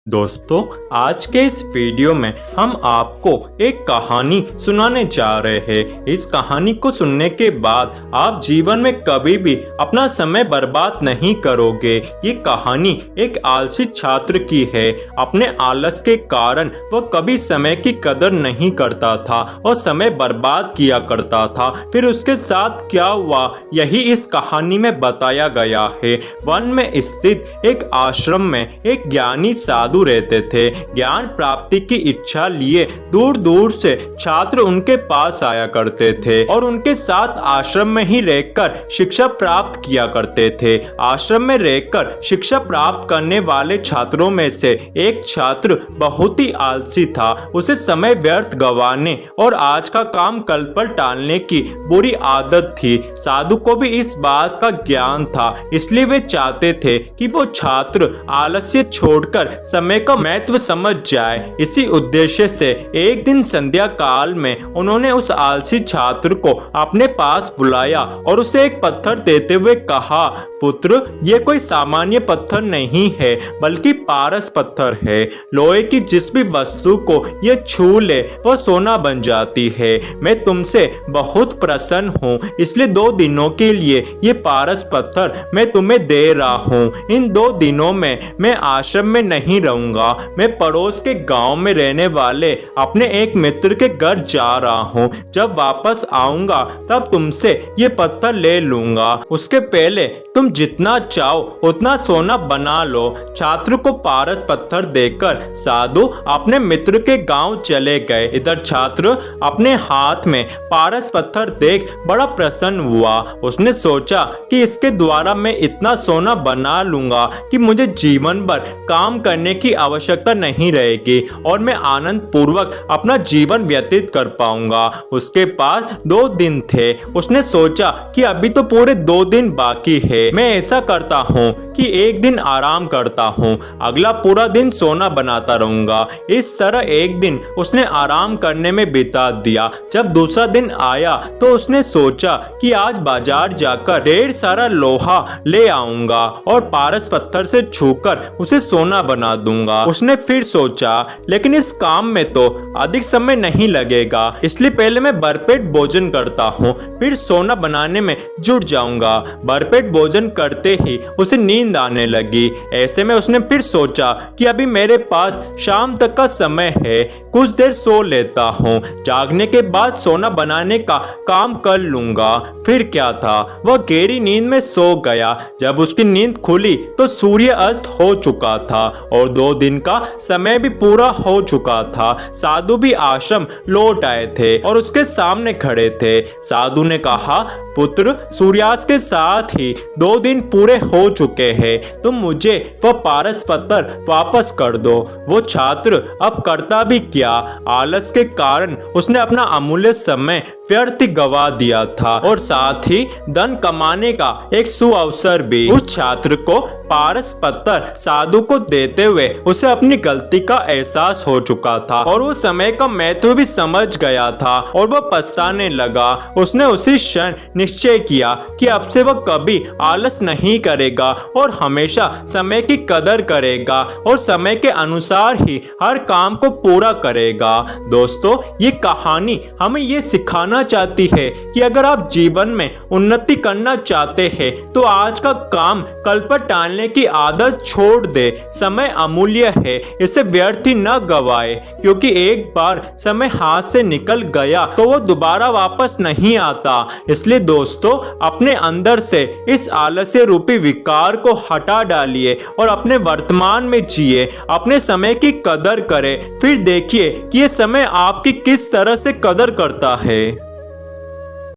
दोस्तों, आज के इस वीडियो में हम आपको एक कहानी सुनाने जा रहे हैं। इस कहानी को सुनने के बाद आप जीवन में कभी भी अपना समय बर्बाद नहीं करोगे। ये कहानी एक आलसी छात्र की है। अपने आलस के कारण वह कभी समय की कदर नहीं करता था और समय बर्बाद किया करता था। फिर उसके साथ क्या हुआ, यही इस कहानी में बताया गया है। वन में स्थित एक आश्रम में एक ज्ञानी साधु रहते थे। ज्ञान प्राप्ति की इच्छा लिए दूर दूर से छात्र उनके पास आया करते थे और उनके साथ आश्रम में ही रहकर शिक्षा प्राप्त किया करते थे। आश्रम में रहकर शिक्षा प्राप्त करने वाले छात्रों में से एक छात्र बहुत ही आलसी था। उसे समय व्यर्थ गंवाने और आज का काम कल पर टालने की बुरी आदत थी। साधु को भी इस बात का ज्ञान था, इसलिए वे चाहते थे कि वो छात्र आलस्य छोड़कर समय का महत्व समझ जाए। इसी उद्देश्य से एक दिन संध्या काल में उन्होंने उस आलसी छात्र को अपने पास बुलाया और उसे एक पत्थर देते हुए कहा, पुत्र, ये कोई सामान्य पत्थर नहीं है बल्कि पारस पत्थर है। लोहे की जिस भी वस्तु को ये छू ले वह सोना बन जाती है। मैं तुमसे बहुत प्रसन्न हूँ, इसलिए 2 दिनों के लिए ये पारस पत्थर मैं तुम्हें दे रहा हूँ। इन 2 दिनों में मैं आश्रम में नहीं रहूंगा। मैं पड़ोस के गांव में रहने वाले अपने एक मित्र के घर जा रहा हूँ। जब वापस आऊंगा तब तुमसे ये पत्थर ले लूंगा। उसके पहले तुम जितना चाहो उतना सोना बना लो। छात्र को पारस पत्थर देकर साधु अपने मित्र के गांव चले गए। इधर छात्र अपने हाथ में पारस पत्थर देख बड़ा प्रसन्न हुआ। उसने सोचा कि इसके द्वारा मैं इतना सोना बना लूंगा कि मुझे जीवन भर काम करने की आवश्यकता नहीं रहेगी और मैं आनंद पूर्वक अपना जीवन व्यतीत कर पाऊंगा। उसके पास 2 दिन थे। उसने सोचा कि अभी तो पूरे 2 दिन बाकी है। मैं ऐसा करता हूँ कि एक दिन आराम करता हूँ, अगला पूरा दिन सोना बनाता रहूंगा। इस तरह एक दिन उसने आराम करने में बिता दिया। जब दूसरा दिन आया तो उसने सोचा कि आज बाजार जाकर ढेर सारा लोहा ले आऊंगा और पारस पत्थर से छूकर उसे सोना बना दूंगा। उसने फिर सोचा, लेकिन इस काम में तो अधिक समय नहीं लगेगा, इसलिए पहले मैं भरपेट भोजन करता हूँ, फिर सोना बनाने में जुट जाऊंगा। भरपेट भोजन करते ही उसे नींद आने लगी। ऐसे में उसने फिर सोचा कि अभी मेरे पास शाम तक का समय है, कुछ देर सो लेता हूँ, जागने के बाद सोना बनाने का काम कर लूंगा। फिर क्या था, वह गहरी नींद में सो गया। जब उसकी नींद खुली तो सूर्य अस्त हो चुका था और 2 दिन का समय भी पूरा हो चुका था। साधु भी आश्रम लौट आए थे और उसके सामने खड़े थे। साधु ने कहा, पुत्र, सूर्यास्त के साथ ही 2 दिन पूरे हो चुके हैं। तुम मुझे वह पारस पत्थर वापस कर दो। वो छात्र अब करता भी क्या, आलस के कारण उसने अपना अमूल्य समय व्यर्थ गवा दिया था और साथ ही धन कमाने का एक सुअवसर भी। उस छात्र को पारस पत्थर साधु को देते हुए उसे अपनी गलती का एहसास हो चुका था और वो समय का महत्व भी समझ गया था और वह पछताने लगा। उसने उसी क्षण निश्चय किया कि अब से वह कभी आलस नहीं करेगा और हमेशा समय की कदर करेगा और समय के अनुसार ही हर काम को पूरा करेगा। दोस्तों, ये कहानी हमें ये सिखाना चाहती है कि अगर आप जीवन में उन्नति करना चाहते हैं तो आज का काम कल पर टालने की आदत छोड़ दे। समय अमूल्य है, इसे व्यर्थ ही न गवाए, क्योंकि एक बार समय हाथ से निकल गया तो वो दोबारा वापस नहीं आता। इसलिए दोस्तों, अपने अंदर से इस आलस्य रूपी विकार को हटा डालिए और अपने वर्तमान में जिए, अपने समय की कदर करें। फिर देखिए कि ये समय आपकी किस तरह से कदर करता है।